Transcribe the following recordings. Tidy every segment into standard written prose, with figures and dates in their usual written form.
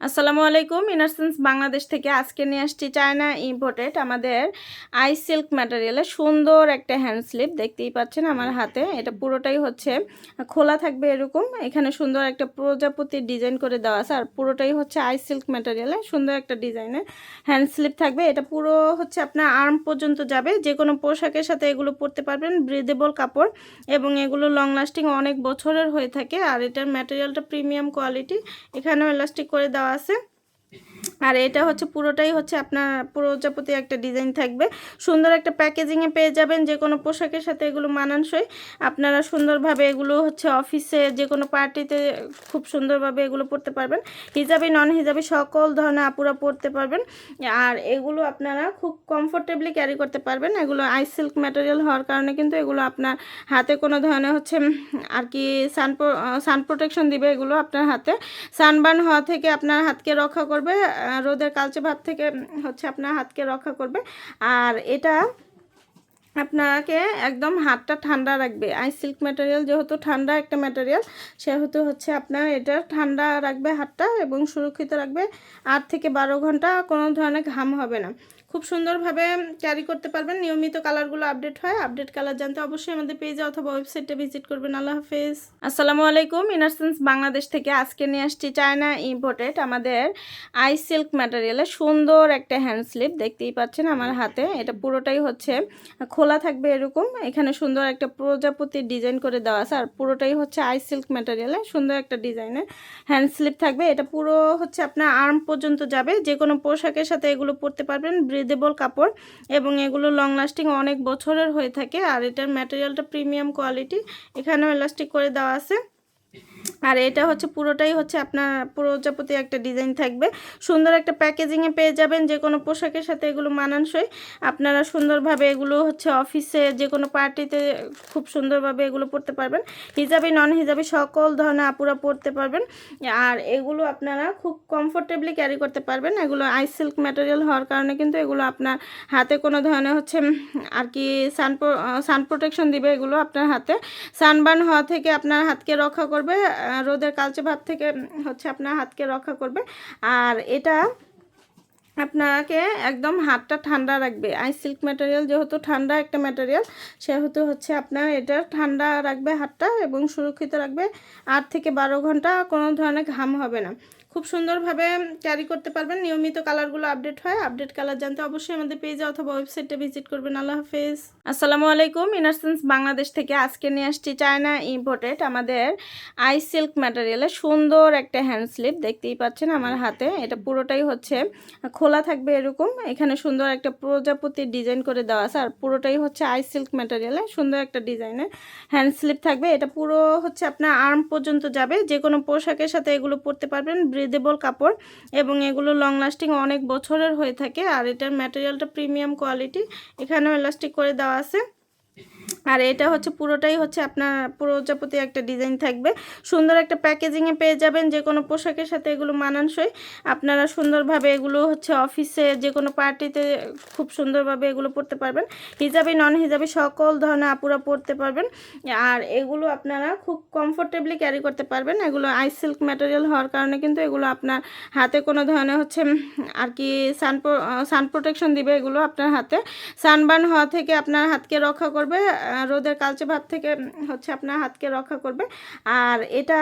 আসসালামু আলাইকুম। ইনারসেন্স বাংলাদেশ থেকে আজকে নিয়ে আসছি চায়না ইম্পোর্টেড আমাদের আই সিল্ক ম্যাটেরিয়ালের সুন্দর একটা হ্যান্ড স্লিপ দেখতেই পাচ্ছেন আমার হাতে। এটা পুরোটাই হচ্ছে খোলা থাকবে এরকম। এখানে সুন্দর একটা প্রজাপতির ডিজাইন করে দেওয়া আছে আর পুরোটাই হচ্ছে আই সিল্ক ম্যাটেরিয়ালে সুন্দর একটা ডিজাইনের হ্যান্ড স্লিপ থাকবে। এটা পুরো হচ্ছে আপনার আর্ম পর্যন্ত যাবে, যে কোনো পোশাকের সাথে এগুলো পরতে পারবেন। ব্রিদেবল কাপড় এবং এগুলো লং লাস্টিং অনেক বছরের হয়ে থাকে আর এটার ম্যাটেরিয়ালটা প্রিমিয়াম কোয়ালিটি। এখানেও ইলাস্টিক করে দেওয়া আছে আর এটা হচ্ছে পুরোটাই হচ্ছে আপনার প্রজাপতি একটা ডিজাইন থাকবে। সুন্দর একটা প্যাকেজিংয়ে পেয়ে যাবেন, যে কোনো পোশাকের সাথে এগুলো মানানসই। আপনারা সুন্দরভাবে এগুলো হচ্ছে অফিসে যে কোনো পার্টিতে খুব সুন্দরভাবে এগুলো পরতে পারবেন। হিজাবি নন হিজাবি সকল ধরনের আপুরা পরতে পারবেন আর এগুলো আপনারা খুব কমফোর্টেবলি ক্যারি করতে পারবেন। এগুলো আই সিল্ক ম্যাটেরিয়াল হওয়ার কারণে কিন্তু এগুলো আপনার হাতে কোনো ধরনের হচ্ছে আর কি সান প্রোটেকশন দিবে। এগুলো আপনার হাতে সানবার্ন হওয়া থেকে আপনার হাতকে রক্ষা করবে, রোদের কালচে ভাব থেকে হচ্ছে আপনার হাতকে রক্ষা করবে। আর এটা আপনাকে একদম হাতটা ঠান্ডা রাখবে। আই সিল্ক ম্যাটেরিয়াল যেহেতু ঠান্ডা একটা ম্যাটেরিয়াল, সেহেতু হচ্ছে আপনার এটা ঠান্ডা রাখবে হাতটা এবং সুরক্ষিত রাখবে। 8 থেকে 12 ঘন্টা কোনো ধরনের ঘাম হবে না। খুব সুন্দরভাবে ক্যারি করতে পারবেন। নিয়মিত কালারগুলো আপডেট হয়। আপডেট কালার জানতে অবশ্যই আমাদের পেজে অথবা ওয়েবসাইটে ভিজিট করবেন। আল্লাহ হাফেজ। আসসালামু আলাইকুম। ইনারসেন্স বাংলাদেশ থেকে আজকে নিয়ে আসছি চায়না ইম্পোর্টেড আমাদের আই সিল্ক ম্যাটেরিয়ালের সুন্দর একটা হ্যান্ড স্লিপ দেখতেই পাচ্ছেন আমার হাতে। এটা পুরোটাই হচ্ছে খোলা থাকবে এরকম। এখানে সুন্দর একটা প্রজাপতির ডিজাইন করে দেওয়া আছে আর পুরোটাই হচ্ছে আই সিল্ক ম্যাটেরিয়ালে সুন্দর একটা ডিজাইনের হ্যান্ড স্লিপ থাকবে। এটা পুরো হচ্ছে আপনার আর্ম পর্যন্ত যাবে, যে কোনো পোশাকের সাথে এগুলো পরতে পারবেন। ব্রিদেবল কাপড় এবং এগুলো লং লাস্টিং অনেক বছরের হয়ে থাকে আর এটার ম্যাটেরিয়ালটা প্রিমিয়াম কোয়ালিটি। এখানেও ইলাস্টিক করে দেওয়া আছে আর এটা হচ্ছে পুরোটাই হচ্ছে আপনার প্রজাপতি একটা ডিজাইন থাকবে। সুন্দর একটা প্যাকেজিংয়ে পেয়ে যাবেন, যে কোনো পোশাকের সাথে এগুলো মানানসই। আপনারা সুন্দরভাবে এগুলো হচ্ছে অফিসে যে কোনো পার্টিতে খুব সুন্দরভাবে এগুলো পরতে পারবেন। হিজাবি নন হিজাবি সকল ধরনের আপুরা পরতে পারবেন আর এগুলো আপনারা খুব কমফোর্টেবলি ক্যারি করতে পারবেন। এগুলো আই সিল্ক ম্যাটেরিয়াল হওয়ার কারণে কিন্তু এগুলো আপনার হাতে কোনো ধরনের হচ্ছে আর কি সান প্রোটেকশন দিবে। এগুলো আপনার হাতে সানবার্ন হওয়া থেকে আপনার হাতকে রক্ষা করবে, রোদের কালচে ভাব থেকে হচ্ছে আপনার হাতকে রক্ষা করবে। আর এটা আপনাকে একদম হাতটা ঠান্ডা রাখবে। আই সিল্ক ম্যাটেরিয়াল যেহেতু ঠান্ডা একটা ম্যাটেরিয়াল, সেহেতু হচ্ছে আপনার এটা ঠান্ডা রাখবে হাতটা এবং সুরক্ষিত রাখবে। 8 থেকে 12 ঘন্টা কোনো ধরনের ঘাম হবে না। খুব সুন্দরভাবে ক্যারি করতে পারবেন। নিয়মিত কালারগুলো আপডেট হয়। আপডেট কালার জানতে অবশ্যই আমাদের পেজে অথবা ওয়েবসাইটে ভিজিট করবেন। আল্লাহ হাফেজ। আসসালামু আলাইকুম। ইনারসেন্স বাংলাদেশ থেকে আজকে নিয়ে আসছি চায়না ইম্পোর্টেড আমাদের আই সিল্ক ম্যাটেরিয়ালের সুন্দর একটা হ্যান্ড স্লিপ দেখতেই পাচ্ছেন আমার হাতে। এটা পুরোটাই হচ্ছে খোলা থাকবে এরকম। এখানে সুন্দর একটা প্রজাপতির ডিজাইন করে দেওয়া আছে আর পুরোটাই হচ্ছে আই সিল্ক ম্যাটেরিয়ালে সুন্দর একটা ডিজাইনের হ্যান্ড স্লিপ থাকবে। এটা পুরো হচ্ছে আপনার আর্ম পর্যন্ত যাবে, যে কোনো পোশাকের সাথে এগুলো পরতে পারবেন। ব্রিদেবল কাপড় এবং এগুলো লং লাস্টিং অনেক বছরের হয়ে থাকে আর এটার ম্যাটেরিয়ালটা প্রিমিয়াম কোয়ালিটি। এখানেও ইলাস্টিক করে দেওয়া আছে আর এটা হচ্ছে পুরোটাই হচ্ছে আপনার প্রজাপতি একটা ডিজাইন থাকবে। সুন্দর একটা প্যাকেজিংয়ে পেয়ে যাবেন, যে কোনো পোশাকের সাথে এগুলো মানানসই। আপনারা সুন্দরভাবে এগুলো হচ্ছে অফিসে যে কোনো পার্টিতে খুব সুন্দরভাবে এগুলো পরতে পারবেন। হিজাবি নন হিজাবি সকল ধরনের আপুরা পরতে পারবেন আর এগুলো আপনারা খুব কমফোর্টেবলি ক্যারি করতে পারবেন। এগুলো আই সিল্ক ম্যাটেরিয়াল হওয়ার কারণে কিন্তু এগুলো আপনার হাতে কোনো ধরনের হচ্ছে আর কি সান প্রোটেকশন দিবে। এগুলো আপনার হাতে সানবার্ন হওয়া থেকে আপনার হাতকে রক্ষা করবে, রোদের কালচে ভাব থেকে হচ্ছে আপনার হাতকে রক্ষা করবে। আর এটা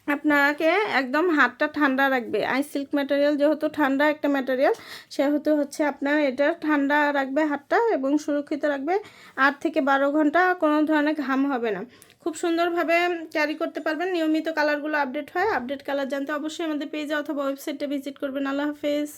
আপনাকে একদম হাতটা ঠান্ডা রাখবে। আই সিল্ক ম্যাটেরিয়াল যেহেতু ঠান্ডা একটা ম্যাটেরিয়াল, সেহেতু হচ্ছে আপনার এটা ঠান্ডা রাখবে হাতটা এবং সুরক্ষিত রাখবে। 8 থেকে 12 ঘন্টা কোনো ধরনের ঘাম হবে না। খুব সুন্দরভাবে ক্যারি করতে পারবেন। নিয়মিত কালারগুলো আপডেট হয়। আপডেট কালার জানতে অবশ্যই আমাদের পেজে অথবা ওয়েবসাইটে ভিজিট করবেন। আল্লাহ হাফেজ।